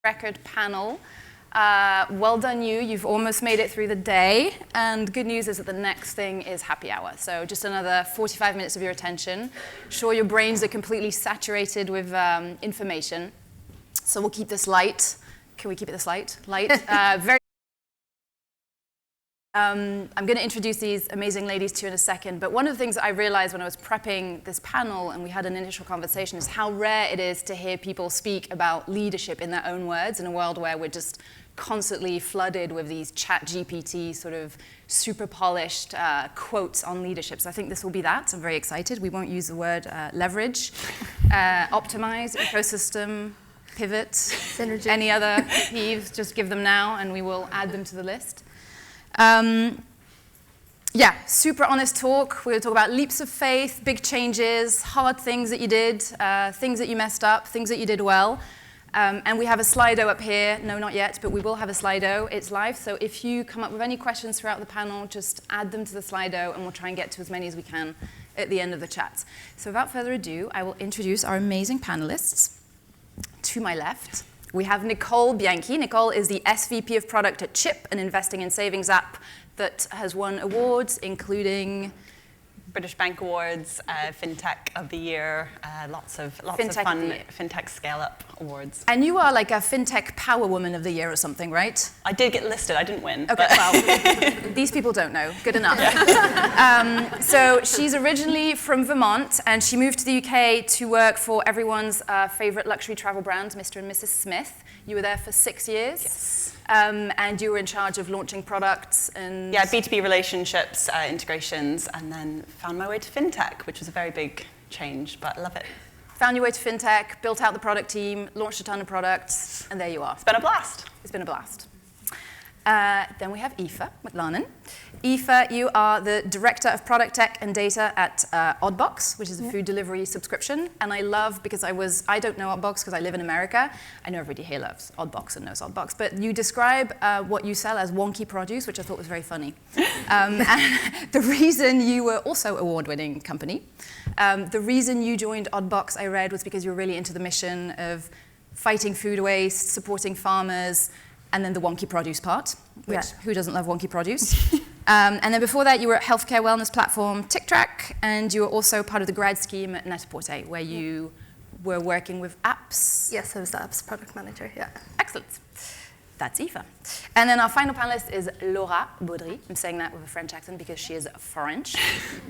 record panel. Well done you, you've almost made it through the day, and good news is that the next thing is happy hour. So just another 45 minutes of your attention. Sure, your brains are completely saturated with information, so we'll keep this light. Can we keep it this light? I'm going to introduce these amazing ladies to you in a second, but one of the things that I realized when I was prepping this panel and we had an initial conversation is how rare it is to hear people speak about leadership in their own words in a world where we're just constantly flooded with these chat GPT sort of super polished quotes on leadership. So I think this will be that. I'm very excited. We won't use the word leverage, optimize, ecosystem, pivot, synergy. Any other peeves, just give them now and we will add them to the list. Yeah, super honest talk. We're going to talk about leaps of faith, big changes, hard things that you did, things that you messed up, things that you did well. And we have a Slido up here. No, not yet, but we will have a Slido. It's live, so if you come up with any questions throughout the panel, just add them to the Slido, and we'll try and get to as many as we can at the end of the chat. So without further ado, I will introduce our amazing panelists. To my left, we have Nicole Bianchi. Nicole is the SVP of Product at Chip, an investing and savings app that has won awards, including British Bank Awards, FinTech of the Year, lots of fun FinTech Scale-Up awards. And you are like a FinTech Power Woman of the Year or something, right? I did get listed, I didn't win. Okay, well, these people don't know. Good enough. Yeah. So she's originally from Vermont, and she moved to the UK to work for everyone's favorite luxury travel brand, Mr. and Mrs. Smith. You were there for 6 years. Yes. And you were in charge of launching products and... Yeah, B2B relationships, integrations, and then found my way to FinTech, which was a very big change, but I love it. Found your way to FinTech, built out the product team, launched a ton of products, and there you are. It's been a blast. It's been a blast. Then we have Aoife McLarnon. Aoife, you are the Director of Product Tech and Data at Oddbox, which is a food delivery subscription. And I love, because I don't know Oddbox because I live in America. I know everybody here loves Oddbox and knows Oddbox. But you describe what you sell as wonky produce, which I thought was very funny. And the reason you were also award-winning company, the reason you joined Oddbox, I read, was because you were really into the mission of fighting food waste, supporting farmers, and then the wonky produce part, which who doesn't love wonky produce? And then before that, you were at healthcare wellness platform TicTrac, and you were also part of the grad scheme at Net-a-Porter, where you were working with apps. Yes, I was the apps product manager, yeah. Excellent. That's Aoife. And then our final panelist is Laura Baudry. I'm saying that with a French accent because she is French.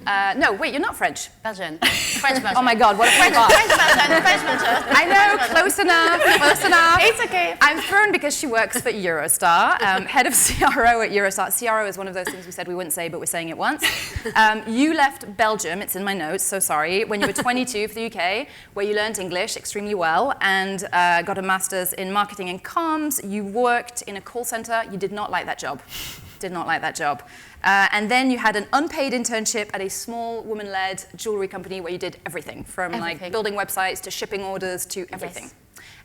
No, wait, you're not French. Belgian. French Belgian. Oh my God, what a French French Belgian. French Belgian. I know, close enough, close enough. It's okay. I'm thrown because she works for Eurostar, head of CRO at Eurostar. CRO is one of those things we said we wouldn't say, but we're saying it once. You left Belgium, it's in my notes, so sorry, when you were 22 for the UK, where you learned English extremely well and got a master's in marketing and comms. You worked in a call center. You did not like that job. Did not like that job. And then you had an unpaid internship at a small woman-led jewelry company where you did everything from like building websites to shipping orders to everything. Yes.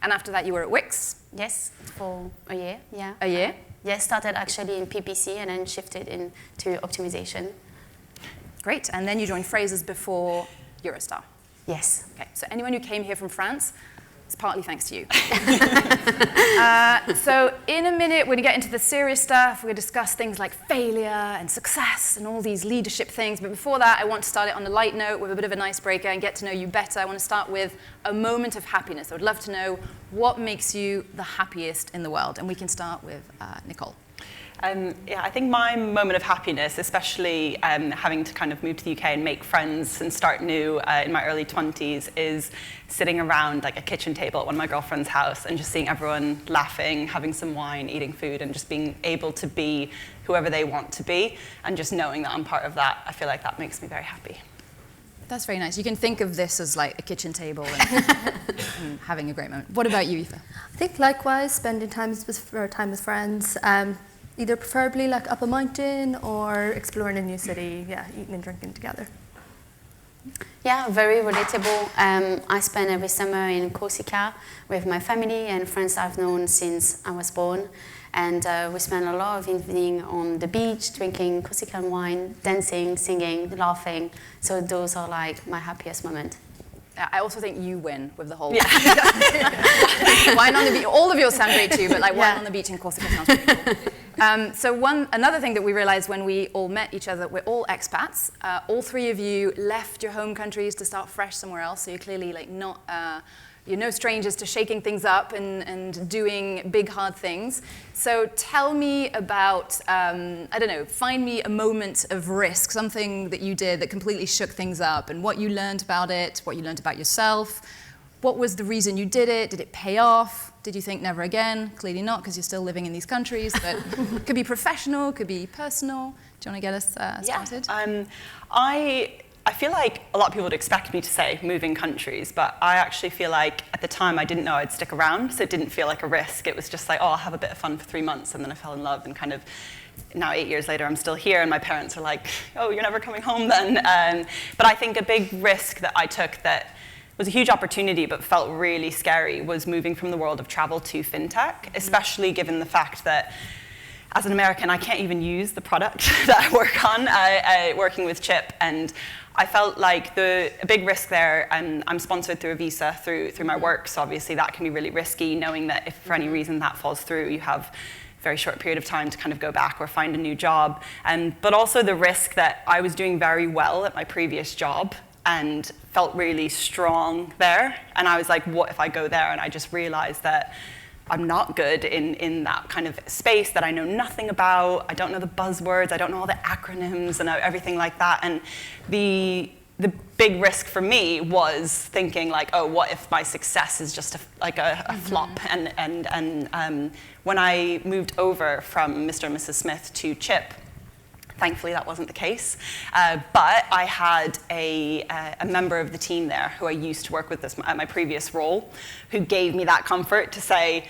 And after that, you were at Wix. Yes, for a year, yeah. A year? Yes, started actually in PPC and then shifted into optimization. Great. And then you joined Frasers before Eurostar. Yes. Okay. So anyone who came here from France, it's partly thanks to you. So in a minute, we're going to get into the serious stuff. We're going to discuss things like failure and success and all these leadership things. But before that, I want to start it on a light note with a bit of an icebreaker and get to know you better. I want to start with a moment of happiness. I would love to know what makes you the happiest in the world. And we can start with Nicole. Yeah, I think my moment of happiness, especially having to kind of move to the UK and make friends and start new in my early 20s, is sitting around like a kitchen table at one of my girlfriend's house and just seeing everyone laughing, having some wine, eating food, and just being able to be whoever they want to be, and just knowing that I'm part of that. I feel like that makes me very happy. That's very nice. You can think of this as like a kitchen table and having a great moment. What about you, Aoife? I think likewise, spending time with friends. Either preferably like up a mountain or exploring a new city, yeah, eating and drinking together. Yeah, very relatable. I spend every summer in Corsica with my family and friends I've known since I was born. And we spend a lot of evening on the beach, drinking Corsican wine, dancing, singing, laughing. So those are like my happiest moments. I also think you win with the whole Yeah. wine on the beach. All of yours sound great too, but like wine on the beach in Corsica sounds pretty cool. So another thing that we realized when we all met each other, we're all expats. All three of you left your home countries to start fresh somewhere else. So you're clearly like not, you're no strangers to shaking things up and doing big, hard things. So tell me about, I don't know, find me a moment of risk, something that you did that completely shook things up, and what you learned about it, what you learned about yourself. What was the reason you did it? Did it pay off? Did you think never again? Clearly not, because you're still living in these countries, but it could be professional, could be personal. Do you want to get us started? I feel like a lot of people would expect me to say moving countries, but I actually feel like at the time I didn't know I'd stick around, so it didn't feel like a risk. It was just like, oh, I'll have a bit of fun for 3 months, and then I fell in love, and kind of now 8 years later I'm still here, and my parents are like, oh, you're never coming home then. But I think a big risk that I took that was a huge opportunity but felt really scary was moving from the world of travel to fintech, especially given the fact that as an American, I can't even use the product that I work on, working with Chip, and I felt like a big risk there, and I'm sponsored through a visa through my work, so obviously that can be really risky, knowing that if for any reason that falls through, you have a very short period of time to kind of go back or find a new job. But also the risk that I was doing very well at my previous job and felt really strong there, and I was like, what if I go there and I just realized that I'm not good in that kind of space, that I know nothing about. I don't know the buzzwords, I don't know all the acronyms and everything like that. And the big risk for me was thinking like, oh, what if my success is just a flop? And when I moved over from Mr. and Mrs. Smith to Chip, thankfully that wasn't the case, but I had a member of the team there who I used to work with at my previous role, who gave me that comfort to say,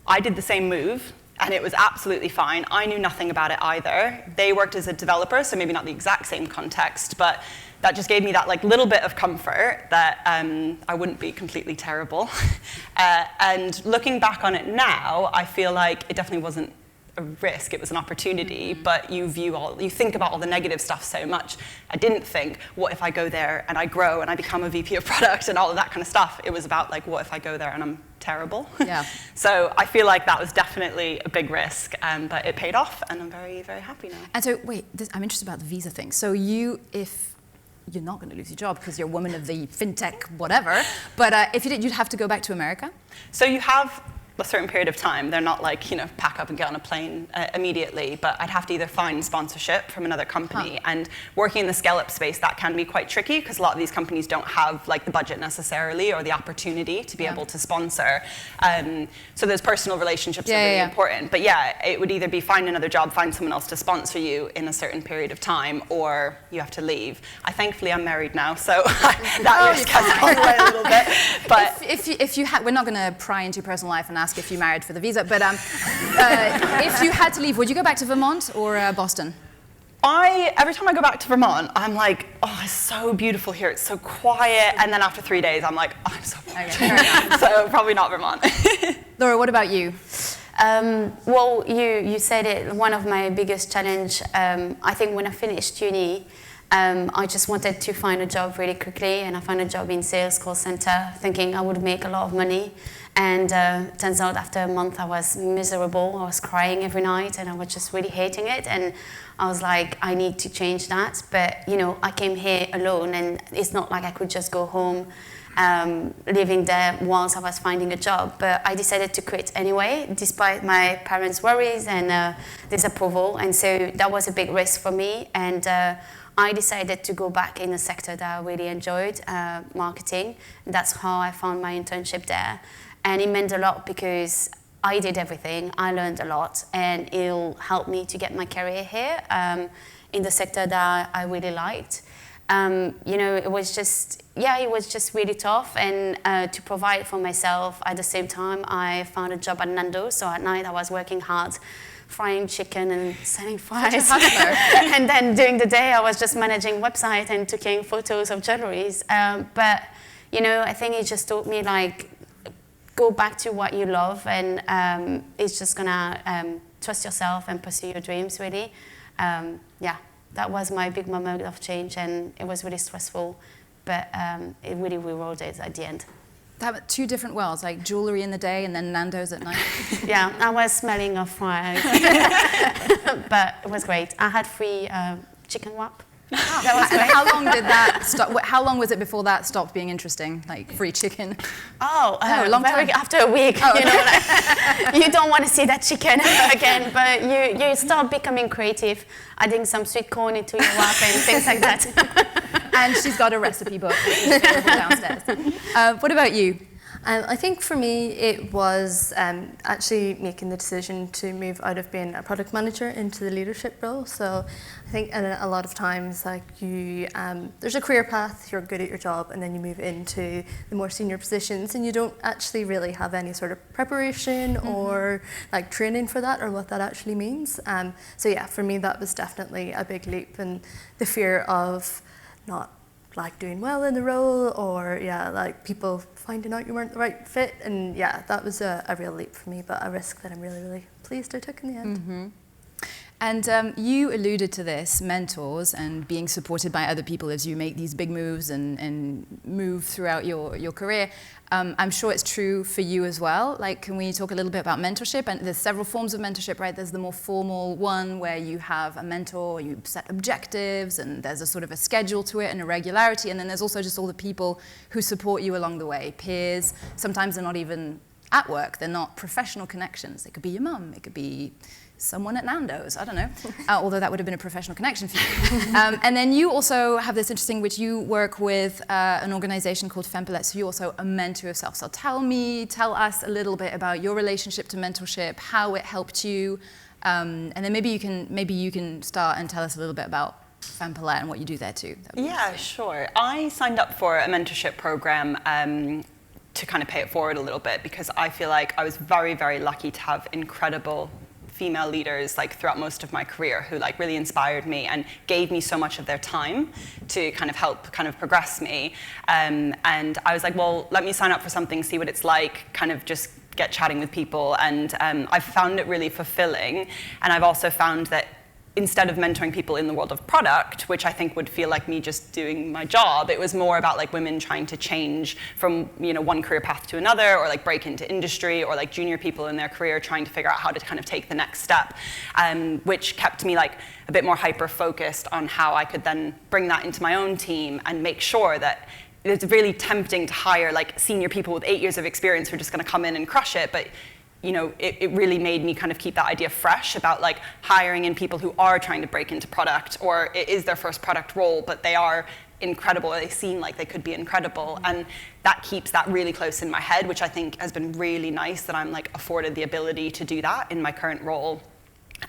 I did the same move, and it was absolutely fine. I knew nothing about it either. They worked as a developer, so maybe not the exact same context, but that just gave me that like little bit of comfort that I wouldn't be completely terrible. And looking back on it now, I feel like it definitely wasn't a risk, it was an opportunity, but you think about all the negative stuff so much. I didn't think, what if I go there and I grow and I become a VP of product and all of that kind of stuff. It was about like, what if I go there and I'm terrible? Yeah. So I feel like that was definitely a big risk, but it paid off, and I'm very, very happy now. And so, wait, I'm interested about the visa thing. So if you're not going to lose your job because you're a woman of the fintech whatever, but if you did, you'd have to go back to America? So you have a certain period of time. They're not like, pack up and get on a plane immediately, but I'd have to either find sponsorship from another company. And working in the scale-up space, that can be quite tricky because a lot of these companies don't have like the budget necessarily or the opportunity to be able to sponsor. So those personal relationships are really important. But it would either be find another job, find someone else to sponsor you in a certain period of time, or you have to leave. Thankfully I'm married now, so that risk has gone away a little bit. But if you had, we're not going to pry into your personal life and ask if you married for the visa, but if you had to leave, would you go back to Vermont or Boston? Every time I go back to Vermont, I'm like, oh, it's so beautiful here, it's so quiet, and then after 3 days, I'm like, oh, I'm so bored. Okay, so probably not Vermont. Laura, what about you? Well, you said it, one of my biggest challenge, I think when I finished uni, I just wanted to find a job really quickly, and I found a job in sales call center, thinking I would make a lot of money. And turns out after a month I was miserable. I was crying every night, and I was just really hating it. And I was like, I need to change that. But I came here alone, and it's not like I could just go home living there whilst I was finding a job. But I decided to quit anyway, despite my parents' worries and disapproval. And so that was a big risk for me. And I decided to go back in a sector that I really enjoyed, marketing. That's how I found my internship there. And it meant a lot because I did everything, I learned a lot, and it'll help me to get my career here in the sector that I really liked. It was just really tough, and to provide for myself at the same time, I found a job at Nando's. So at night I was working hard, frying chicken and selling fries. And then during the day I was just managing website and taking photos of jewelries. But I think it just taught me like, go back to what you love, and it's just gonna trust yourself and pursue your dreams, really. That was my big moment of change, and it was really stressful but it really rewarded at the end. That 2 different worlds, like jewelry in the day and then Nando's at night. Yeah, I was smelling of fries, but it was great. I had free chicken wrap. That was And great. how long did that stop? How long was it before that stopped being interesting, like free chicken? A long time. After a week, Oh. you know, like, you don't want to see that chicken again, but you start becoming creative, adding some sweet corn into your wrap and things like that. And she's got a recipe book available downstairs. What about you? I think for me it was actually making the decision to move out of being a product manager into the leadership role. So I think a lot of times like you, there's a career path, you're good at your job, and then you move into the more senior positions and you don't actually really have any sort of preparation or like training for that or what that actually means. So yeah, for me that was definitely a big leap, and the fear of not like doing well in the role, or like people finding out you weren't the right fit, and that was a real leap for me, but a risk that I'm really, really pleased I took in the end. And you alluded to this, mentors and being supported by other people as you make these big moves and move throughout your career. I'm sure it's true for you as well. Like, can we talk a little bit about mentorship? And there's several forms of mentorship, right? There's the more formal one where you have a mentor, you set objectives, and there's a sort of a schedule to it and a regularity. And then there's also just all the people who support you along the way, peers. Sometimes they're not even at work. They're not professional connections. It could be your mum. It could be someone at Nando's, I don't know, although that would have been a professional connection for you. And then you also have this interesting, which you work with an organization called Fempelet, so you're also a mentor yourself. So tell us a little bit about your relationship to mentorship, how it helped you, and then maybe you can start and tell us a little bit about Fempelet and what you do there too. Yeah, sure. I signed up for a mentorship program to kind of pay it forward a little bit, because I feel like I was very, very lucky to have incredible female leaders like throughout most of my career who like really inspired me and gave me so much of their time to kind of help kind of progress me. And I was like, well, let me sign up for something, see what it's like, kind of just get chatting with people. And I've found it really fulfilling. And I've also found that instead of mentoring people in the world of product, which I think would feel like me just doing my job, it was more about like women trying to change from, you know, one career path to another, or like break into industry, or like junior people in their career trying to figure out how to kind of take the next step, which kept me like a bit more hyper focused on how I could then bring that into my own team and make sure that it's really tempting to hire like senior people with 8 years of experience who are just going to come in and crush it, but you know, it really made me kind of keep that idea fresh about like hiring in people who are trying to break into product, or it is their first product role, but they are incredible, or they seem like they could be incredible. And that keeps that really close in my head, which I think has been really nice that I'm like afforded the ability to do that in my current role.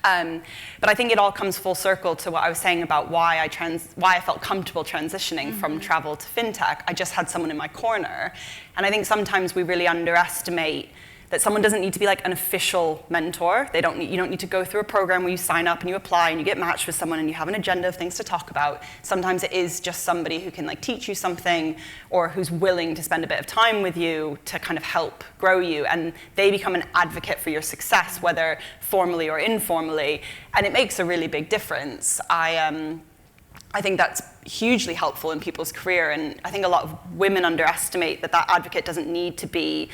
But I think it all comes full circle to what I was saying about why I felt comfortable transitioning from travel to fintech. I just had someone in my corner. And I think sometimes we really underestimate that someone doesn't need to be like an official mentor. You don't need to go through a program where you sign up and you apply and you get matched with someone and you have an agenda of things to talk about. Sometimes it is just somebody who can like teach you something, or who's willing to spend a bit of time with you to kind of help grow you, and they become an advocate for your success, whether formally or informally, and it makes a really big difference. I think that's hugely helpful in people's career, and I think a lot of women underestimate that advocate doesn't need to be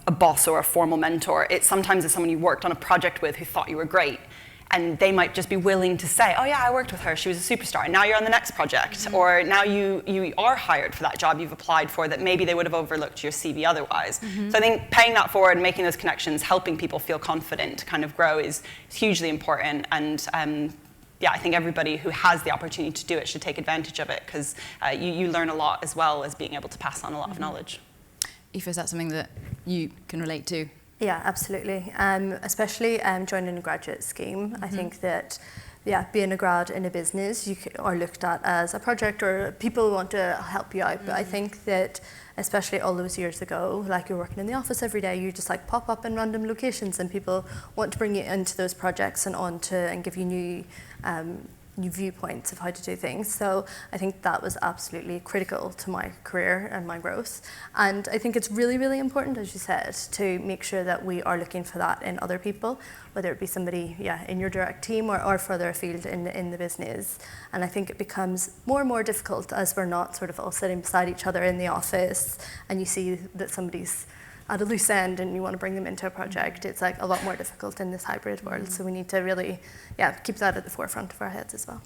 a boss or a formal mentor. Sometimes it's someone you worked on a project with who thought you were great, and they might just be willing to say, oh yeah, I worked with her, she was a superstar, and now you're on the next project, or now you are hired for that job you've applied for that maybe they would have overlooked your CV otherwise. So I think paying that forward and making those connections, helping people feel confident to kind of grow is hugely important, and I think everybody who has the opportunity to do it should take advantage of it, because you learn a lot as well as being able to pass on a lot of knowledge. Aoife, is that something that you can relate to? Yeah, absolutely. Especially joining a graduate scheme. I think that, being a grad in a business, you are looked at as a project, or people want to help you out. But I think that, especially all those years ago, like you're working in the office every day, you just like pop up in random locations, and people want to bring you into those projects and give you new new viewpoints of how to do things. So I think that was absolutely critical to my career and my growth. And I think it's really, really important, as you said, to make sure that we are looking for that in other people, whether it be somebody in your direct team or further afield in the business. And I think it becomes more and more difficult as we're not sort of all sitting beside each other in the office and you see that somebody's at a loose end and you want to bring them into a project. It's like a lot more difficult in this hybrid world. So we need to really keep that at the forefront of our heads as well.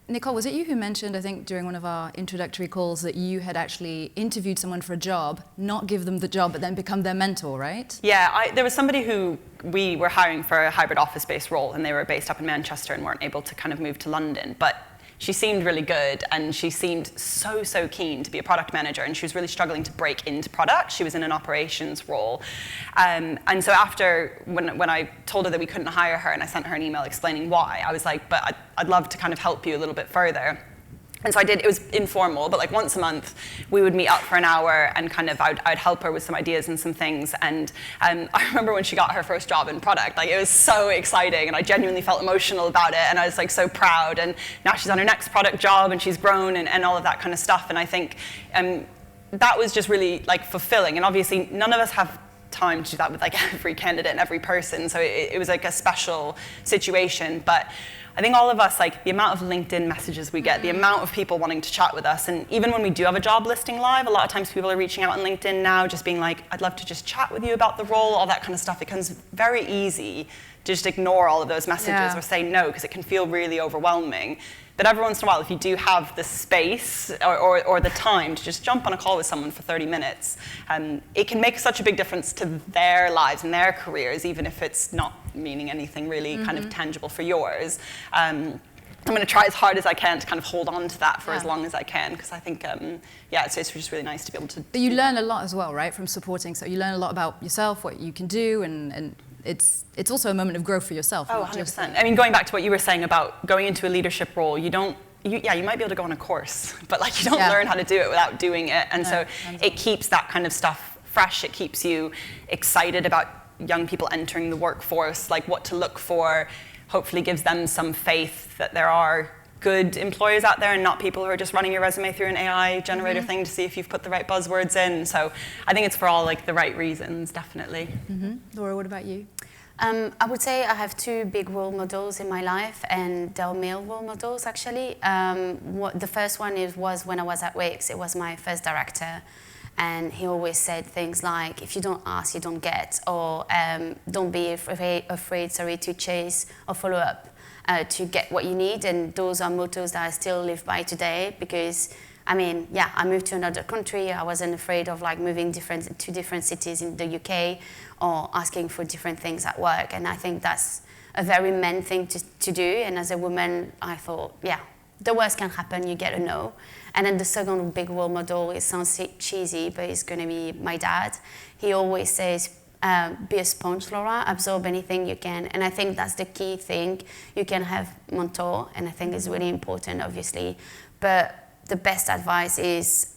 Nicole, was it you who mentioned, I think, during one of our introductory calls that you had actually interviewed someone for a job, not give them the job, but then become their mentor, right? Yeah, there was somebody who we were hiring for a hybrid office-based role, and they were based up in Manchester and weren't able to kind of move to London. But she seemed really good, and she seemed so keen to be a product manager, and she was really struggling to break into product. She was in an operations role. And so after, when I told her that we couldn't hire her, and I sent her an email explaining why, I was like, but I'd love to kind of help you a little bit further. And so I did. It was informal, but like once a month, we would meet up for an hour and kind of I'd help her with some ideas and some things. And I remember when she got her first job in product, like it was so exciting, and I genuinely felt emotional about it, and I was like so proud. And now she's on her next product job, and she's grown, and all of that kind of stuff. And I think that was just really like fulfilling. And obviously, none of us have time to do that with like every candidate and every person. So it was like a special situation, but I think all of us, like the amount of LinkedIn messages we get, the amount of people wanting to chat with us, and even when we do have a job listing live, a lot of times people are reaching out on LinkedIn now, just being like, I'd love to just chat with you about the role, all that kind of stuff. It becomes very easy to just ignore all of those messages or say no, because it can feel really overwhelming. But every once in a while, if you do have the space or the time to just jump on a call with someone for 30 minutes, it can make such a big difference to their lives and their careers, even if it's not meaning anything really kind of tangible for yours. I'm going to try as hard as I can to kind of hold on to that for as long as I can, because I think, it's just really nice to be able to. But you learn a lot as well, right, from supporting. So you learn a lot about yourself, what you can do, and it's also a moment of growth for yourself. Oh, 100%. I mean, going back to what you were saying about going into a leadership role, you might be able to go on a course, but like you don't learn how to do it without doing it. And so it keeps that kind of stuff fresh. It keeps you excited about young people entering the workforce, like what to look for, hopefully gives them some faith that there are good employers out there and not people who are just running your resume through an AI generator thing to see if you've put the right buzzwords in. So I think it's for all like the right reasons, definitely. Laura, what about you? I would say I have two big role models in my life, and they're male role models actually. The first one was when I was at Wix. It was my first director, and he always said things like, if you don't ask, you don't get, or don't be afraid to chase or follow up to get what you need. And those are mottos that I still live by today, because I mean, I moved to another country. I wasn't afraid of like moving to different cities in the UK or asking for different things at work. And I think that's a very men thing to do. And as a woman, I thought, the worst can happen, you get a no. And then the second big role model, it sounds cheesy, but it's going to be my dad. He always says, be a sponge, Laura, absorb anything you can. And I think that's the key thing. You can have mentor, and I think it's really important, obviously. But the best advice is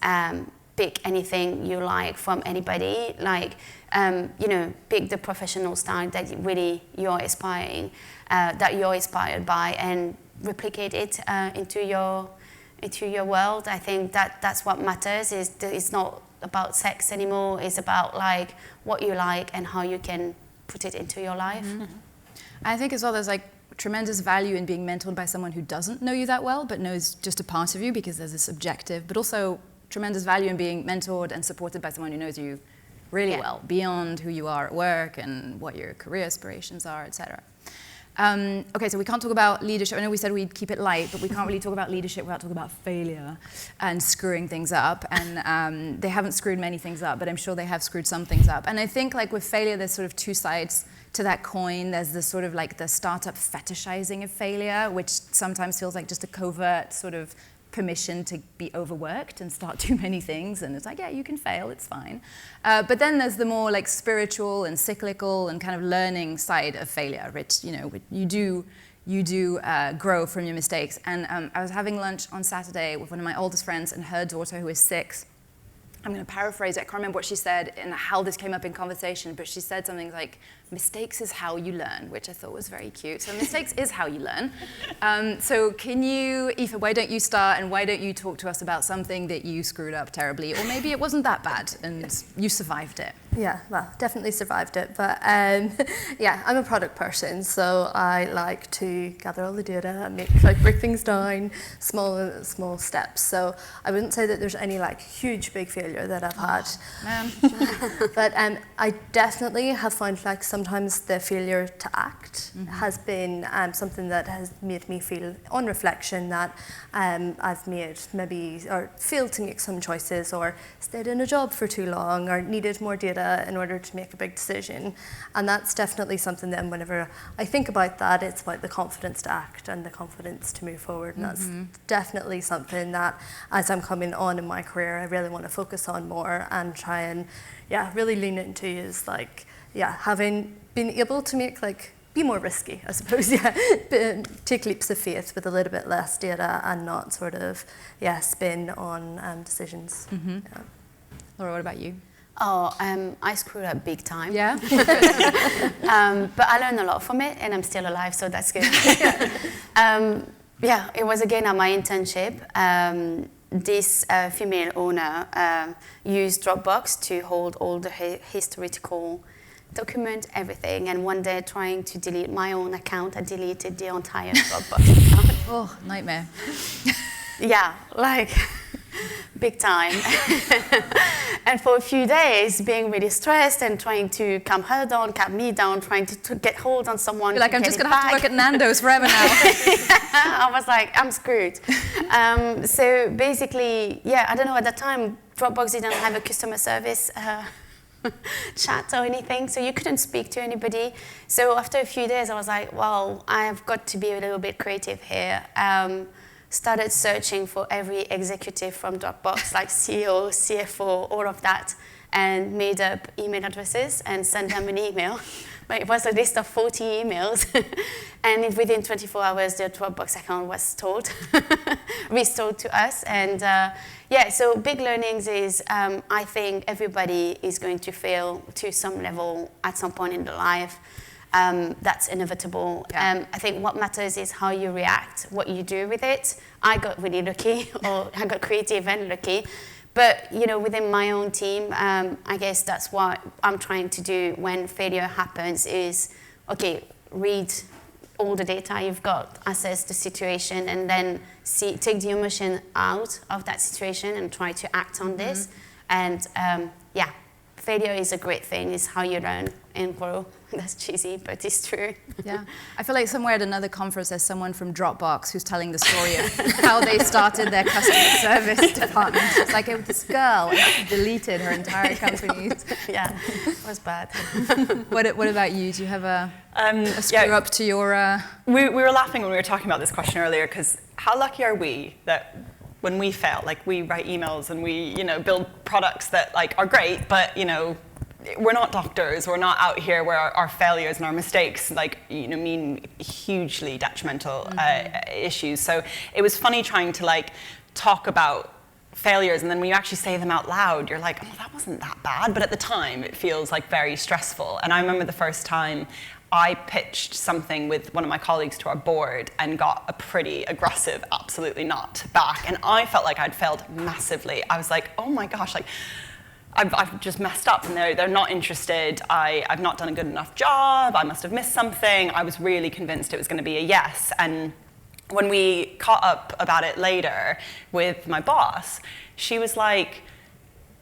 pick anything you like from anybody. Like, pick the professional style that really you're inspired by, and replicate it into your world. I think that's what matters. It's not about sex anymore. It's about like what you like and how you can put it into your life. I think as well there's like tremendous value in being mentored by someone who doesn't know you that well but knows just a part of you, because there's this objective, but also tremendous value in being mentored and supported by someone who knows you really well, beyond who you are at work and what your career aspirations are, etc. Okay, so we can't talk about leadership. I know we said we'd keep it light, but we can't really talk about leadership without talking about failure and screwing things up. And they haven't screwed many things up, but I'm sure they have screwed some things up. And I think like with failure, there's sort of two sides to that coin. There's the sort of like the startup fetishizing of failure, which sometimes feels like just a covert sort of permission to be overworked and start too many things, and it's like, you can fail, it's fine. But then there's the more like spiritual and cyclical and kind of learning side of failure, which you do grow from your mistakes. And I was having lunch on Saturday with one of my oldest friends and her daughter, who is 6, I'm going to paraphrase it, I can't remember what she said and how this came up in conversation, but she said something like, mistakes is how you learn, which I thought was very cute. So mistakes is how you learn. So can you, Aoife, why don't you start and why don't you talk to us about something that you screwed up terribly, or maybe it wasn't that bad and you survived it? Yeah, well, definitely survived it, but yeah, I'm a product person, so I like to gather all the data and break things down, small steps. So I wouldn't say that there's any huge big failure that I've had. Man. But I definitely have found sometimes the failure to act has been something that has made me feel, on reflection, that I've made maybe, or failed to make some choices, or stayed in a job for too long, or needed more data in order to make a big decision. And that's definitely something that whenever I think about that, it's about the confidence to act and the confidence to move forward. And that's definitely something that, as I'm coming on in my career, I really want to focus on more and try and really lean into, is having been able to make be more risky, I suppose, take leaps of faith with a little bit less data and not sort of, spin on decisions. Laura, what about you? Oh, I screwed up big time. Yeah? But I learned a lot from it, and I'm still alive, so that's good. Yeah, it was again at my internship. This female owner used Dropbox to hold all the historical document, everything, and one day trying to delete my own account, I deleted the entire Dropbox account. Oh, nightmare. Yeah, big time. And for a few days, being really stressed and trying to calm her down, calm me down, trying to get hold on someone. You're like, I'm just going to have to work at Nando's forever now. I was like, I'm screwed. So basically, I don't know, at that time, Dropbox didn't have a customer service chat or anything, so you couldn't speak to anybody. So after a few days, I was like, well, I've got to be a little bit creative here. Started searching for every executive from Dropbox, like CEO, CFO, all of that, and made up email addresses and sent them an email. But it was a list of 40 emails. And within 24 hours, the Dropbox account was restored to us. And so big learnings is, I think everybody is going to fail to some level at some point in their life. That's inevitable. Yeah. I think what matters is how you react, what you do with it. I got really lucky, or I got creative and lucky. But within my own team, I guess that's what I'm trying to do when failure happens is, okay, read all the data you've got, assess the situation, and then take the emotion out of that situation and try to act on this. And failure is a great thing. It's how you learn and grow. That's cheesy, but it's true. Yeah. I feel like somewhere at another conference there's someone from Dropbox who's telling the story of how they started their customer service department. It's like this girl deleted her entire company. Yeah, it was bad. What about you? Do you have a screw up to your... We were laughing when we were talking about this question earlier, because how lucky are we that when we fail, we write emails and we, build products that are great, but we're not doctors. We're not out here where our failures and our mistakes mean hugely detrimental issues. So it was funny trying to talk about failures, and then when you actually say them out loud, you're like, oh, that wasn't that bad. But at the time, it feels very stressful. And I remember the first time I pitched something with one of my colleagues to our board and got a pretty aggressive absolutely not back. And I felt like I'd failed massively. I was like, oh my gosh, I've just messed up and they're not interested. I've not done a good enough job. I must have missed something. I was really convinced it was going to be a yes. And when we caught up about it later with my boss, she was like,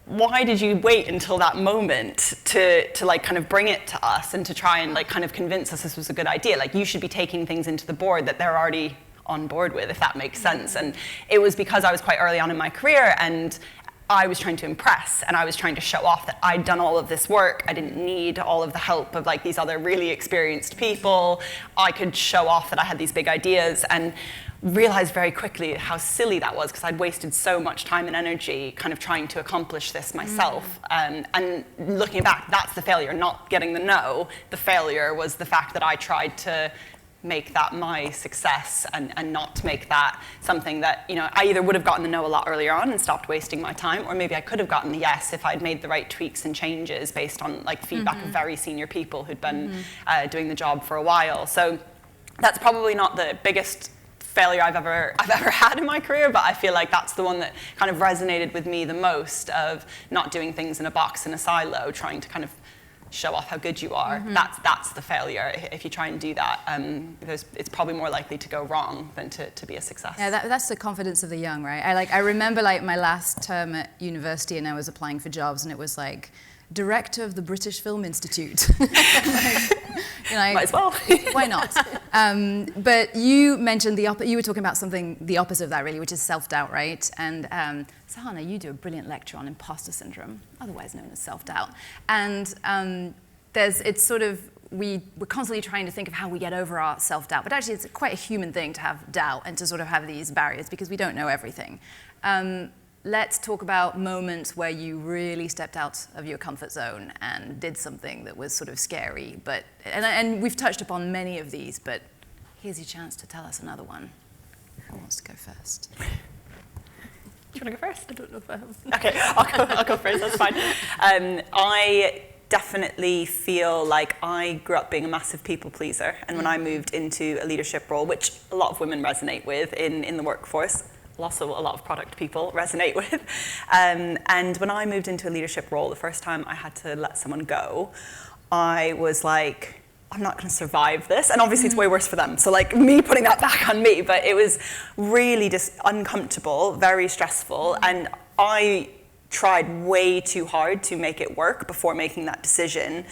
why did you wait until that moment to kind of bring it to us and to try and kind of convince us this was a good idea? You should be taking things into the board that they're already on board with, if that makes sense. And it was because I was quite early on in my career, and I was trying to impress, and I was trying to show off that I'd done all of this work. I didn't need all of the help of these other really experienced people. I could show off that I had these big ideas, and realized very quickly how silly that was, because I'd wasted so much time and energy kind of trying to accomplish this myself. And looking back, that's the failure, not getting the no. The failure was the fact that I tried to make that my success and not make that something that, you know, I either would have gotten the no a lot earlier on and stopped wasting my time, or maybe I could have gotten the yes if I'd made the right tweaks and changes based on like feedback of very senior people who'd been doing the job for a while. So that's probably not the biggest failure I've ever had in my career, but I feel like that's the one that kind of resonated with me the most, of not doing things in a box, in a silo, trying to kind of show off how good you are. That's the failure. If you try and do that, it's probably more likely to go wrong than to be a success. Yeah, that's the confidence of the young, right? I remember like my last term at university, and I was applying for jobs, and it was like, Director of the British Film Institute. You know, might as well. Why not? But you mentioned you were talking about something the opposite of that, really, which is self-doubt, right? And Sahana, you do a brilliant lecture on imposter syndrome, otherwise known as self-doubt. And it's sort of, we're constantly trying to think of how we get over our self-doubt, but actually it's quite a human thing to have doubt and to sort of have these barriers because we don't know everything. Let's talk about moments where you really stepped out of your comfort zone and did something that was sort of scary. And we've touched upon many of these, but here's your chance to tell us another one. Who wants to go first? Do you want to go first? I don't know if I have. Okay, I'll go first, that's fine. I definitely feel like I grew up being a massive people pleaser, and when I moved into a leadership role, which a lot of women resonate with in the workforce, also a lot of product people resonate with. And when I moved into a leadership role, the first time I had to let someone go, I was like, I'm not going to survive this. And obviously it's way worse for them. So like me putting that back on me, but it was really just uncomfortable, very stressful. And I tried way too hard to make it work before making that decision.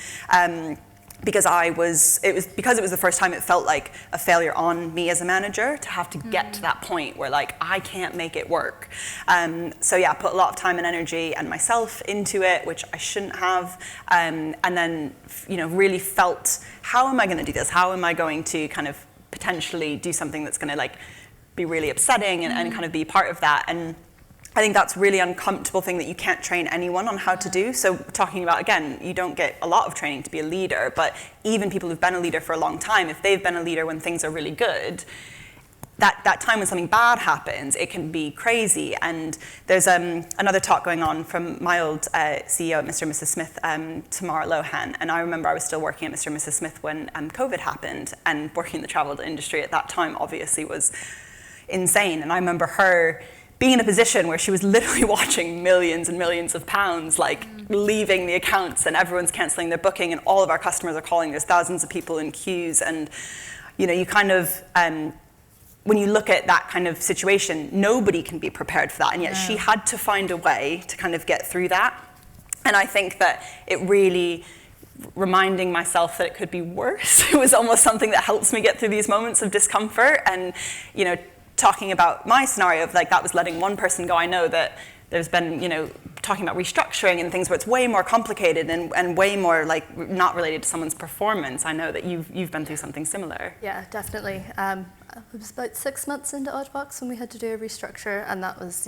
Because it was the first time it felt like a failure on me as a manager to have to get to that point where like I can't make it work. So yeah, I put a lot of time and energy and myself into it, which I shouldn't have. And then, you know, really felt, how am I going to do this? How am I going to kind of potentially do something that's going to like be really upsetting and kind of be part of that? And I think that's really uncomfortable thing that you can't train anyone on how to do. So talking about, again, you don't get a lot of training to be a leader, but even people who've been a leader for a long time, if they've been a leader when things are really good, that time when something bad happens, it can be crazy. And there's another talk going on from my old CEO at Mr. and Mrs. Smith, Tamara Lohan. And I remember I was still working at Mr. and Mrs. Smith when COVID happened, and working in the travel industry at that time obviously was insane. And I remember her being in a position where she was literally watching millions and millions of pounds like leaving the accounts, and everyone's cancelling their booking, and all of our customers are calling. There's thousands of people in queues, and you know, you kind of when you look at that kind of situation, nobody can be prepared for that, and yet she had to find a way to kind of get through that. And I think that it really, reminding myself that it could be worse, it was almost something that helps me get through these moments of discomfort. And you know, talking about my scenario of like that was letting one person go, I know that there's been, you know, talking about restructuring and things where it's way more complicated and way more like not related to someone's performance. I know that you've been through something similar. Yeah, definitely. It was about 6 months into Oddbox when we had to do a restructure, and that was,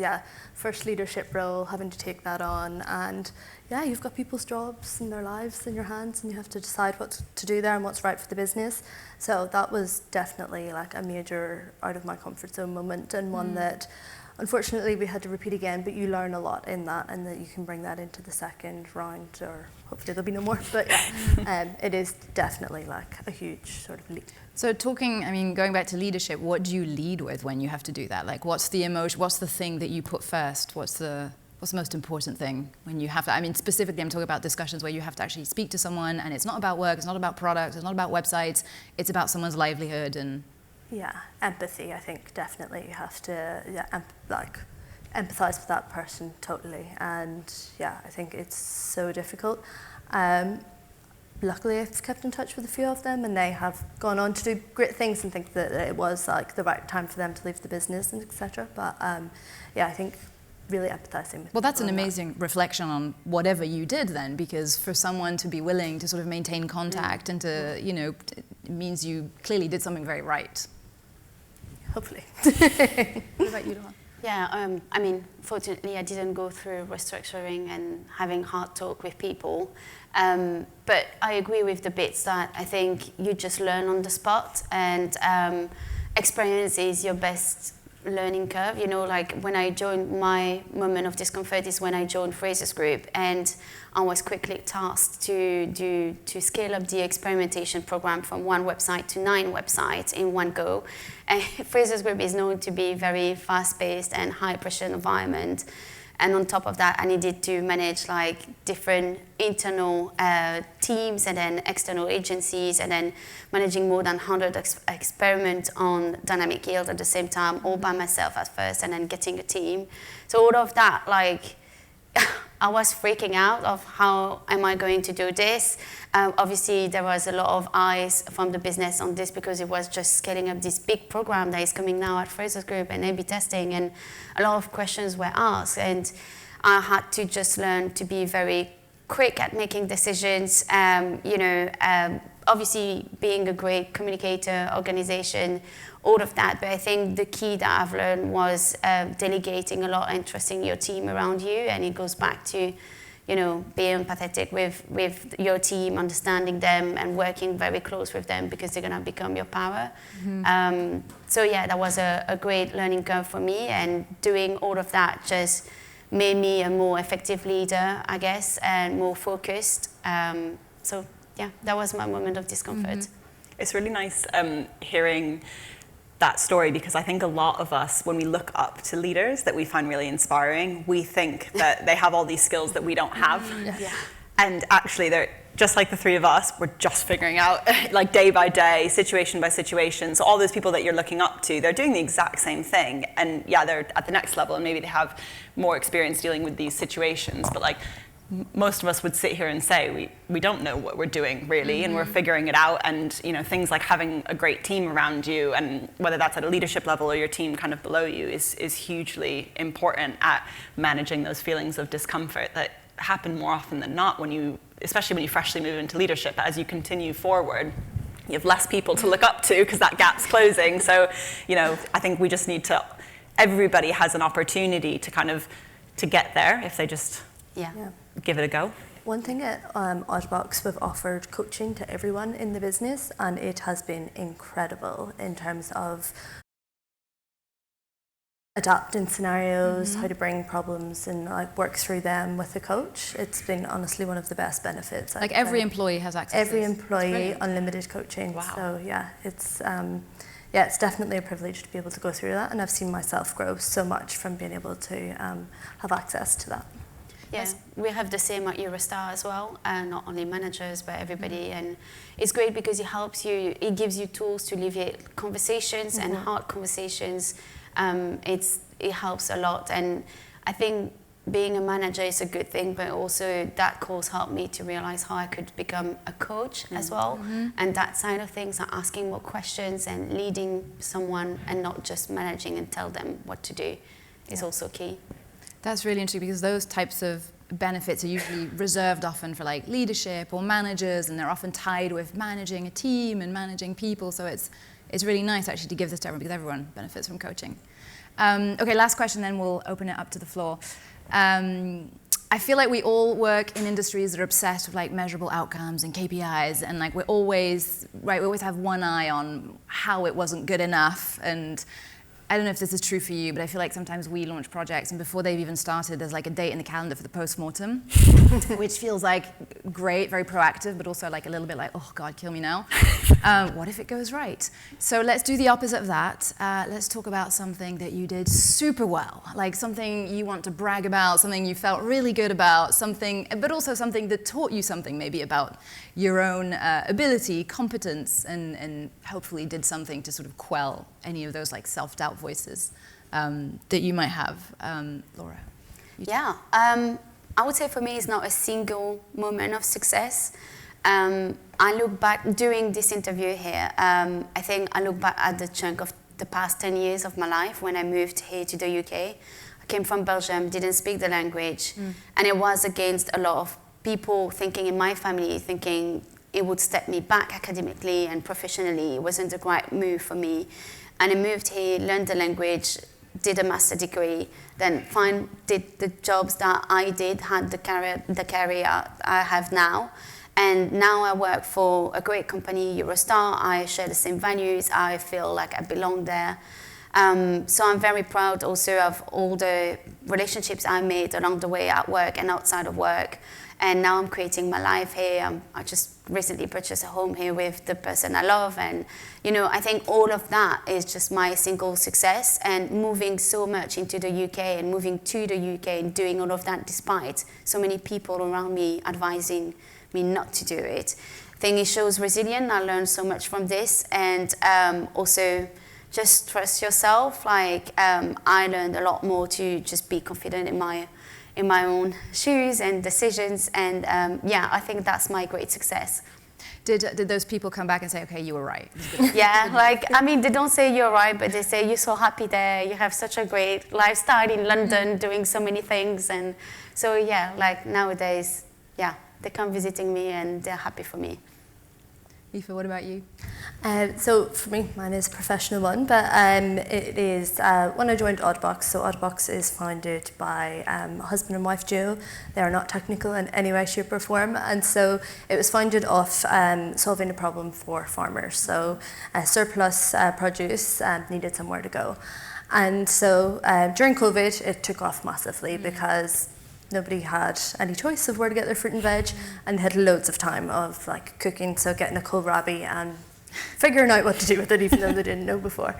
first leadership role, having to take that on. And yeah, you've got people's jobs and their lives in your hands, and you have to decide what to do there and what's right for the business. So that was definitely like a major out of my comfort zone moment, and one that unfortunately we had to repeat again, but you learn a lot in that, and that you can bring that into the second round, or hopefully there'll be no more. But yeah, it is definitely like a huge sort of leap. So going back to leadership, what do you lead with when you have to do that? Like, what's the emotion, what's the thing that you put first? What's the most important thing when you have to, specifically I'm talking about discussions where you have to actually speak to someone, and it's not about work, it's not about products, it's not about websites, it's about someone's livelihood and... Yeah, empathy, I think, definitely. You have to empathize with that person totally. And yeah, I think it's so difficult. Luckily, I've kept in touch with a few of them, and they have gone on to do great things and think that it was like the right time for them to leave the business and etc. But yeah, I think really empathizing with Well, that's an amazing reflection on whatever you did then, because for someone to be willing to sort of maintain contact and to, you know, it means you clearly did something very right. Hopefully. What about you, Dawn? Yeah, I mean, fortunately, I didn't go through restructuring and having hard talk with people. But I agree with the bits that I think you just learn on the spot, and experience is your best learning curve. You know, like when I joined, my moment of discomfort is when I joined Fraser's Group, and I was quickly tasked to scale up the experimentation program from 1 website to 9 websites in one go. And Fraser's Group is known to be very fast-paced and high-pressure environment. And on top of that, I needed to manage like different internal teams and then external agencies, and then managing more than 100 experiments on dynamic yield at the same time, all by myself at first, and then getting a team. So all of that, like, I was freaking out of how am I going to do this. Obviously, there was a lot of eyes from the business on this because it was just scaling up this big program that is coming now at Fraser's Group and A/B testing, and a lot of questions were asked. And I had to just learn to be very quick at making decisions. Obviously, being a great communicator, organization, all of that. But I think the key that I've learned was delegating a lot and trusting your team around you. And it goes back to, being empathetic with your team, understanding them and working very close with them because they're going to become your power. Mm-hmm. So yeah, that was a great learning curve for me. And doing all of that just made me a more effective leader, I guess, and more focused. So yeah, that was my moment of discomfort. Mm-hmm. It's really nice hearing that story, because I think a lot of us, when we look up to leaders that we find really inspiring, we think that they have all these skills that we don't have. Yeah. And actually, they're just like the three of us, we're just figuring out like day by day, situation by situation. So all those people that you're looking up to, they're doing the exact same thing. And yeah, they're at the next level and maybe they have more experience dealing with these situations. But like, most of us would sit here and say we don't know what we're doing really, mm-hmm. and we're figuring it out. And things like having a great team around you, and whether that's at a leadership level or your team kind of below you, is hugely important at managing those feelings of discomfort that happen more often than not especially when you freshly move into leadership. As you continue forward, you have less people to look up to because that gap's closing. So I think we just need to, everybody has an opportunity to get there if they just give it a go. One thing at Oddbox, we've offered coaching to everyone in the business, and it has been incredible in terms of adapting scenarios, mm-hmm. how to bring problems and work through them with the coach. It's been honestly one of the best benefits. Like every employee has access to this. Every employee, unlimited coaching. Wow. So yeah, it's definitely a privilege to be able to go through that, and I've seen myself grow so much from being able to have access to that. Yeah, we have the same at Eurostar as well, not only managers, but everybody. And it's great because it gives you tools to alleviate conversations, mm-hmm. and hard conversations. It helps a lot. And I think being a manager is a good thing, but also that course helped me to realize how I could become a coach, mm-hmm. as well. Mm-hmm. And that side of things, are asking more questions and leading someone and not just managing and tell them what to do, is also key. That's really interesting, because those types of benefits are usually reserved often for like leadership or managers, and they're often tied with managing a team and managing people. So it's really nice actually to give this to everyone, because everyone benefits from coaching. Okay, last question, then we'll open it up to the floor. I feel like we all work in industries that are obsessed with like measurable outcomes and KPIs, and like we always have one eye on how it wasn't good enough. And I don't know if this is true for you, but I feel like sometimes we launch projects and before they've even started, there's like a date in the calendar for the post-mortem, which feels like great, very proactive, but also like a little bit like, oh God, kill me now. What if it goes right? So let's do the opposite of that. Let's talk about something that you did super well, like something you want to brag about, something you felt really good about, something, but also something that taught you something maybe about your own ability, competence, and hopefully did something to sort of quell any of those like self-doubt voices that you might have. Laura? Yeah, I would say for me it's not a single moment of success. I look back, during this interview here, I think I look back at the chunk of the past 10 years of my life when I moved here to the UK. I came from Belgium, didn't speak the language, and it was against a lot of people thinking in my family, thinking it would step me back academically and professionally. It wasn't the right move for me. And I moved here, learned the language, did a master degree, then did the jobs that I did, had the career I have now. And now I work for a great company, Eurostar. I share the same values. I feel like I belong there. So I'm very proud also of all the relationships I made along the way at work and outside of work. And now I'm creating my life here. I just recently purchased a home here with the person I love. And, you know, I think all of that is just my single success. And moving so much into the UK and moving to the UK and doing all of that despite so many people around me advising me not to do it. I think it shows resilience. I learned so much from this. And also just trust yourself. Like, I learned a lot more to just be confident in my own shoes and decisions, and yeah, I think that's my great success. Did those people come back and say, okay, you were right? Yeah, like, I mean, they don't say you're right, but they say you're so happy there, you have such a great lifestyle in London, doing so many things, and so yeah, like nowadays, yeah, they come visiting me and they're happy for me. Aoife, what about you? So for me, mine is a professional one, but it is when I joined Oddbox. So Oddbox is founded by a husband and wife duo. They are not technical in any way, shape or form. And so it was founded off solving a problem for farmers. So surplus produce needed somewhere to go. And so during COVID, it took off massively because nobody had any choice of where to get their fruit and veg, and they had loads of time of like cooking, so getting a kohlrabi and figuring out what to do with it, even though they didn't know before.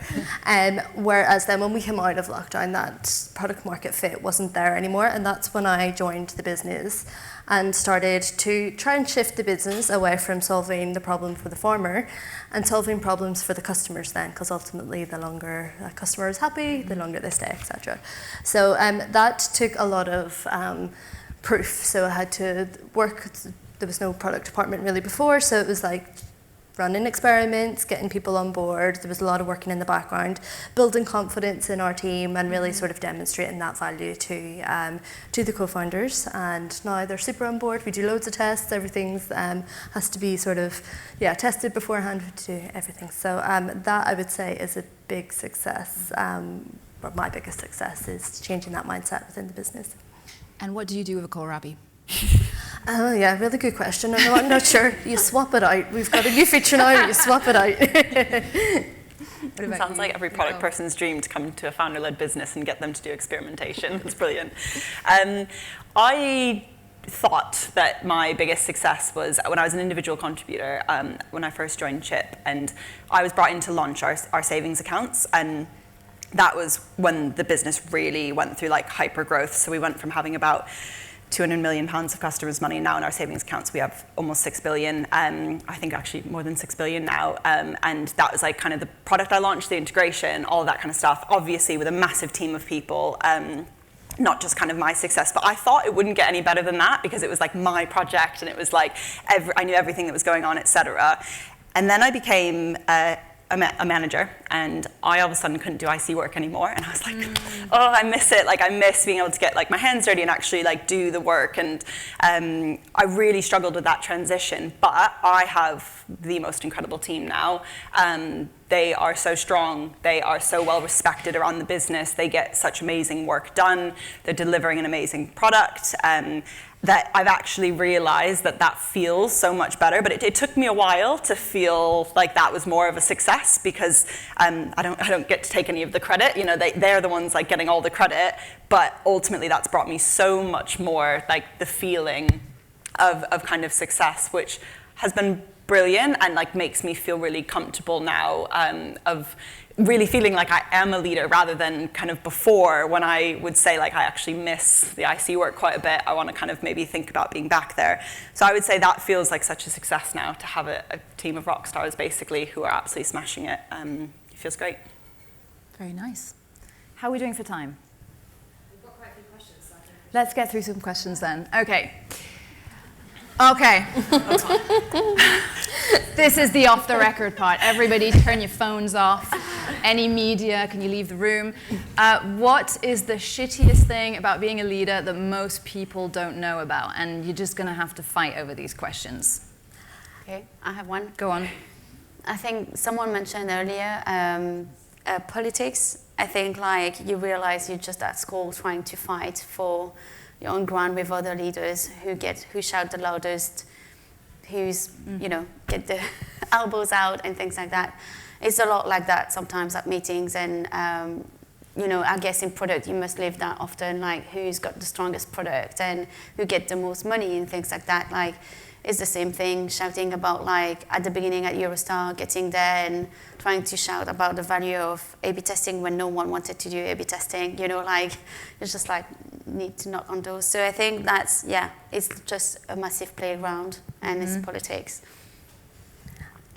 Whereas then when we came out of lockdown, that product market fit wasn't there anymore, and that's when I joined the business and started to try and shift the business away from solving the problem for the farmer and solving problems for the customers then, because ultimately the longer a customer is happy, the longer they stay, etc. So that took a lot of proof. So I had to work, there was no product department really before, so it was like running experiments, getting people on board. There was a lot of working in the background, building confidence in our team and really sort of demonstrating that value to the co-founders. And now they're super on board. We do loads of tests. Everything's has to be sort of, tested beforehand to do everything. So that I would say is a big success. Or my biggest success is changing that mindset within the business. And what do you do with a kohlrabi? Oh yeah, really good question. I'm not sure. You swap it out. We've got a new feature now. You swap it out. It sounds like every product person's dream to come to a founder-led business and get them to do experimentation. It's brilliant. I thought that my biggest success was when I was an individual contributor, when I first joined Chip, and I was brought in to launch our savings accounts, and that was when the business really went through like hyper growth. So we went from having about £200 million of customers' money. Now in our savings accounts we have almost 6 billion. I think actually more than 6 billion now. And that was like kind of the product I launched, the integration, all of that kind of stuff. Obviously with a massive team of people, not just kind of my success, but I thought it wouldn't get any better than that because it was like my project and it was like I knew everything that was going on, etc. And then I became a manager, and I all of a sudden couldn't do IC work anymore, and I was like, oh, I miss it. Like I miss being able to get like my hands dirty and actually like do the work, and I really struggled with that transition. But I have the most incredible team now. They are so strong. They are so well respected around the business. They get such amazing work done. They're delivering an amazing product. That I've actually realized that feels so much better, but it took me a while to feel like that was more of a success because I don't get to take any of the credit. You know, they're the ones like getting all the credit, but ultimately that's brought me so much more like the feeling of kind of success, which has been brilliant and like makes me feel really comfortable now of really feeling like I am a leader rather than kind of before when I would say like I actually miss the IC work quite a bit. I want to kind of maybe think about being back there. So I would say that feels like such a success now to have a team of rock stars basically who are absolutely smashing it. It feels great. Very nice. How are we doing for time? We've got quite a few questions. So Let's get through some questions then. Okay. This is the off the record part. Everybody turn your phones off. Any media, can you leave the room? What is the shittiest thing about being a leader that most people don't know about? And you're just going to have to fight over these questions. Okay, I have one. Go on. I think someone mentioned earlier politics I think like you realize you're just at school trying to fight for your own ground with other leaders who shout the loudest, who's, you know, get the elbows out and things like that. It's a lot like that sometimes at meetings, and you know, I guess in product you must live that often, like who's got the strongest product and who get the most money and things like that. Like it's the same thing, shouting about like at the beginning at Eurostar, getting there and trying to shout about the value of A/B testing when no one wanted to do A/B testing. You know, like it's just like need to knock on doors. So I think that's, yeah, it's just a massive playground, and it's politics.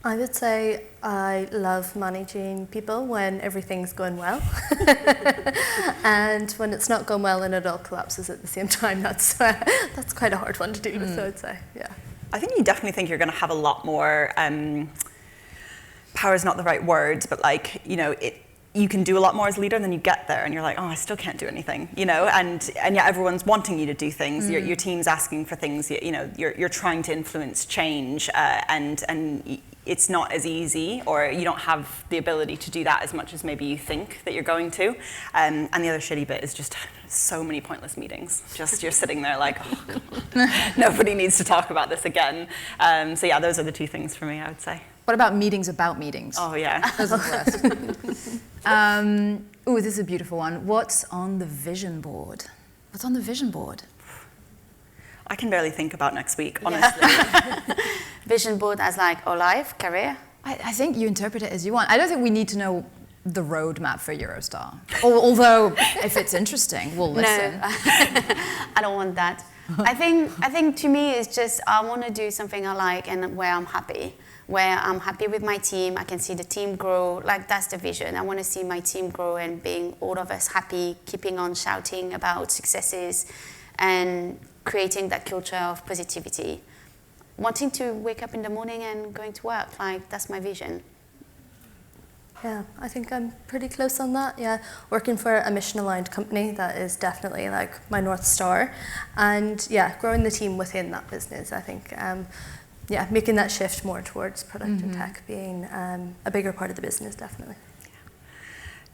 I would say I love managing people when everything's going well. And when it's not going well and it all collapses at the same time, that's quite a hard one to deal with, so I'd say, yeah. I think you definitely think you're going to have a lot more, power is not the right word, but like, you know, you can do a lot more as a leader, and then you get there and you're like, oh, I still can't do anything, you know, and yet everyone's wanting you to do things. Your team's asking for things, you know, you're trying to influence change, and it's not as easy, or you don't have the ability to do that as much as maybe you think that you're going to. And the other shitty bit is just so many pointless meetings. Just you're sitting there like, oh God, nobody needs to talk about this again. So yeah, those are the two things for me, I would say. What about meetings about meetings? Oh yeah. Those are the worst. Ooh, this is a beautiful one. What's on the vision board? What's on the vision board? I can barely think about next week, honestly. Vision board as like our life, career. I think you interpret it as you want. I don't think we need to know the roadmap for Eurostar. Although, if it's interesting, we'll listen. No, I don't want that. I think to me it's just I want to do something I like and where I'm happy. Where I'm happy with my team, I can see the team grow. Like that's the vision. I want to see my team grow and being all of us happy, keeping on shouting about successes, and creating that culture of positivity. Wanting to wake up in the morning and going to work, like that's my vision. Yeah, I think I'm pretty close on that, yeah. Working for a mission-aligned company, that is definitely like my North Star. And yeah, growing the team within that business, I think, yeah, making that shift more towards product and tech being a bigger part of the business, definitely.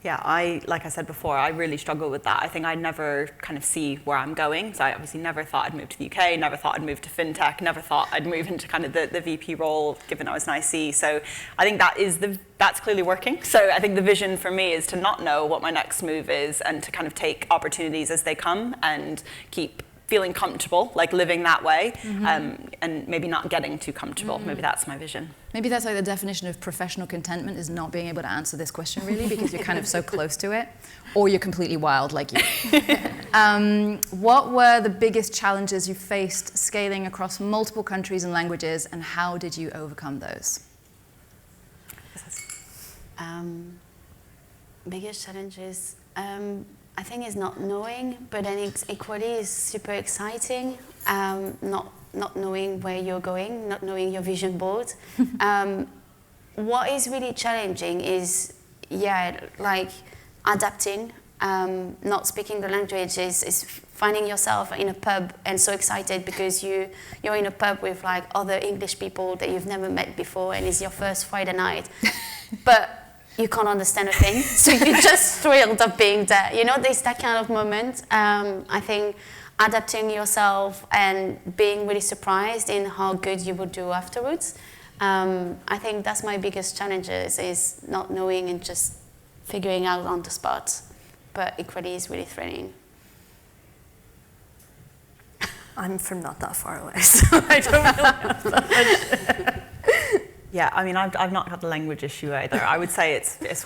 Yeah, like I said before, I really struggle with that. I think I never kind of see where I'm going. So I obviously never thought I'd move to the UK, never thought I'd move to fintech, never thought I'd move into kind of the VP role, given I was an IC. So I think that's clearly working. So I think the vision for me is to not know what my next move is, and to kind of take opportunities as they come and keep feeling comfortable, like living that way, and maybe not getting too comfortable. Maybe that's my vision. Maybe that's like the definition of professional contentment, is not being able to answer this question really, because you're kind of so close to it, or you're completely wild like you. What were the biggest challenges you faced scaling across multiple countries and languages, and how did you overcome those? Biggest challenges, I think is not knowing, but then equally is super exciting. Not knowing where you're going, not knowing your vision board. What is really challenging is, yeah, like adapting. Not speaking the language is finding yourself in a pub and so excited because you're in a pub with like other English people that you've never met before, and it's your first Friday night. But you can't understand a thing, so you're just thrilled of being there. You know, there's that kind of moment. I think adapting yourself and being really surprised in how good you would do afterwards. I think that's my biggest challenges, is not knowing and just figuring out on the spot. But equally is really thrilling. I'm from not that far away, so I don't really have that much. Yeah, I mean, I've not got the language issue either. I would say it's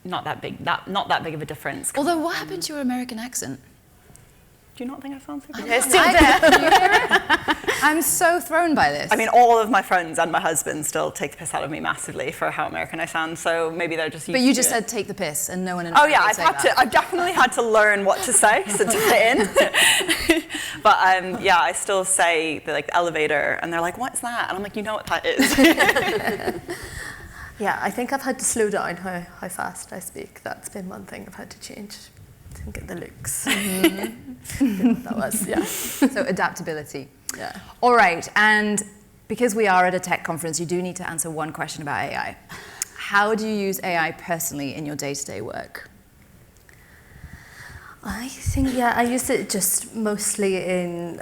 not that big, not that big of a difference. Although, what happened to your American accent? Do you not think I sound so good? It's still there. I'm so thrown by this. I mean, all of my friends and my husband still take the piss out of me massively for how American I sound, so maybe they're just used But you to just it. said take the piss, and no one in Oh yeah, America I've definitely had to learn what to say so to fit in. But yeah, I still say the elevator, and they're like, "What's that?" And I'm like, "You know what that is." Yeah, I think I've had to slow down how fast I speak. That's been one thing I've had to change. To get the looks. That was, yeah. So adaptability. Yeah. All right, and because we are at a tech conference, you do need to answer one question about AI. how do you use AI personally in your day-to-day work? I think, yeah, I use it just mostly in,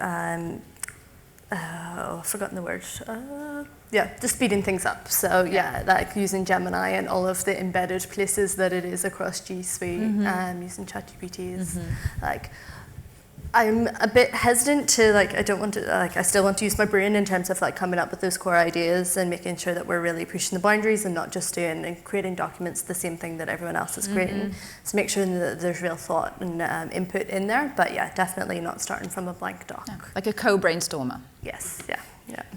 I've forgotten the word. Yeah, just speeding things up. So yeah, like using Gemini and all of the embedded places that it is across G Suite, using ChatGPT is like, I'm a bit hesitant to like, I don't want to, like, I still want to use my brain in terms of like coming up with those core ideas and making sure that we're really pushing the boundaries and not just doing and creating documents the same thing that everyone else is creating. So make sure that there's real thought and input in there. But yeah, definitely not starting from a blank doc. Yeah. Like a co-brainstormer. Yes, yeah.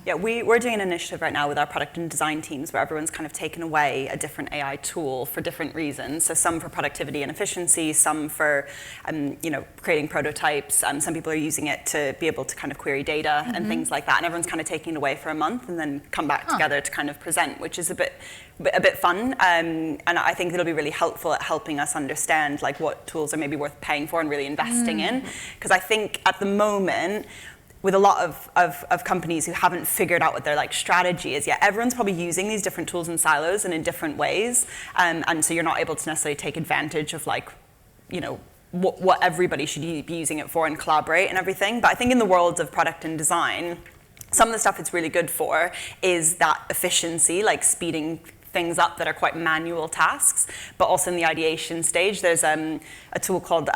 Yeah, we're doing an initiative right now with our product and design teams where everyone's kind of taken away a different AI tool for different reasons. So some for productivity and efficiency, some for creating prototypes. Some people are using it to be able to kind of query data and things like that. And everyone's kind of taking it away for a month and then come back together to kind of present, which is a bit fun. And I think it'll be really helpful at helping us understand like what tools are maybe worth paying for and really investing in. Because I think at the moment, with a lot of companies who haven't figured out what their like strategy is yet. Everyone's probably using these different tools in silos and in different ways, and so you're not able to necessarily take advantage of like, what everybody should be using it for and collaborate and everything. But I think in the world of product and design, some of the stuff it's really good for is that efficiency, like speeding things up that are quite manual tasks, but also in the ideation stage, there's a tool called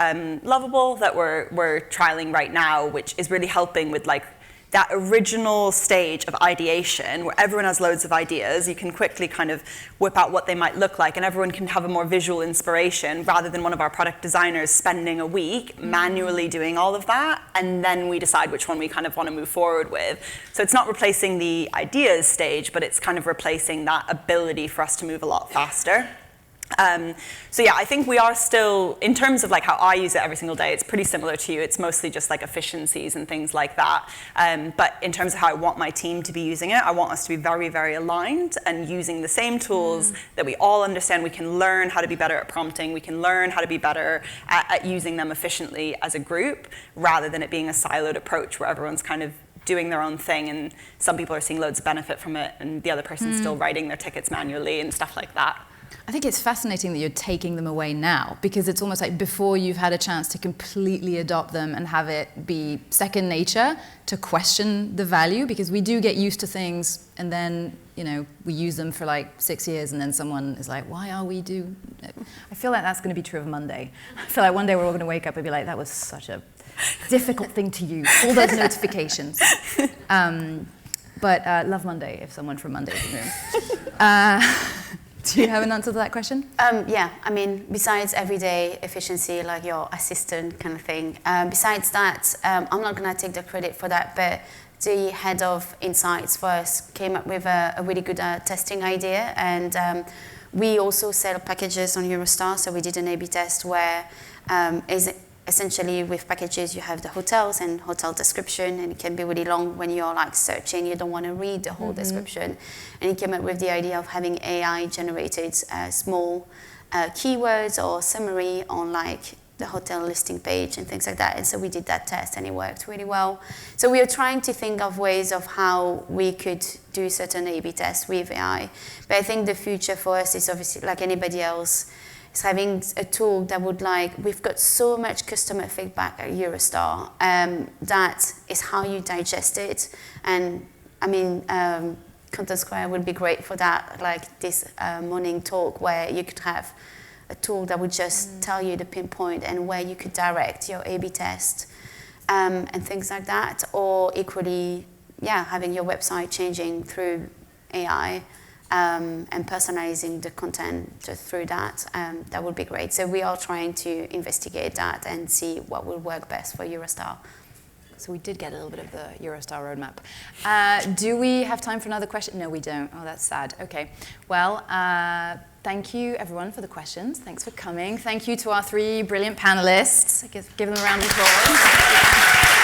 Lovable that we're trialing right now, which is really helping with like that original stage of ideation where everyone has loads of ideas. You can quickly kind of whip out what they might look like and everyone can have a more visual inspiration rather than one of our product designers spending a week manually doing all of that, and then we decide which one we kind of want to move forward with. So it's not replacing the ideas stage, but it's kind of replacing that ability for us to move a lot faster. So yeah, I think we are still, in terms of like how I use it every single day, it's pretty similar to you. It's mostly just like efficiencies and things like that. But in terms of how I want my team to be using it, I want us to be very, very aligned and using the same tools that we all understand. We can learn how to be better at prompting. We can learn how to be better at using them efficiently as a group, rather than it being a siloed approach where everyone's kind of doing their own thing and some people are seeing loads of benefit from it and the other person's still writing their tickets manually and stuff like that. I think it's fascinating that you're taking them away now, because it's almost like before you've had a chance to completely adopt them and have it be second nature to question the value, because we do get used to things and then, we use them for like 6 years and then someone is like, why are we do? I feel like that's going to be true of Monday. I feel like one day we're all going to wake up and be like, that was such a difficult thing to use, all those notifications. But love Monday if someone from Monday is in the room. Do you have an answer to that question? Yeah, I mean, besides everyday efficiency, like your assistant kind of thing, besides that, I'm not going to take the credit for that, but the head of insights for us came up with a really good testing idea, and we also sell packages on Eurostar, so we did an A/B test where essentially with packages you have the hotels and hotel description, and it can be really long when you're like searching, you don't want to read the whole description, and he came up with the idea of having AI generated small keywords or summary on like the hotel listing page and things like that. And so we did that test and it worked really well. So we are trying to think of ways of how we could do certain A/B tests with AI, but I think the future for us is obviously like anybody else, is having a tool that would we've got so much customer feedback at Eurostar, that is how you digest it. And I mean, Content Square would be great for that, like this morning talk where you could have a tool that would just tell you the pinpoint and where you could direct your A/B test and things like that. Or equally, having your website changing through AI. And personalizing the content just through that, that would be great. So we are trying to investigate that and see what will work best for Eurostar. So we did get a little bit of the Eurostar roadmap. Do we have time for another question? No, we don't. Oh, that's sad. Okay. Well, thank you, everyone, for the questions. Thanks for coming. Thank you to our 3 brilliant panelists. I guess give them a round of applause.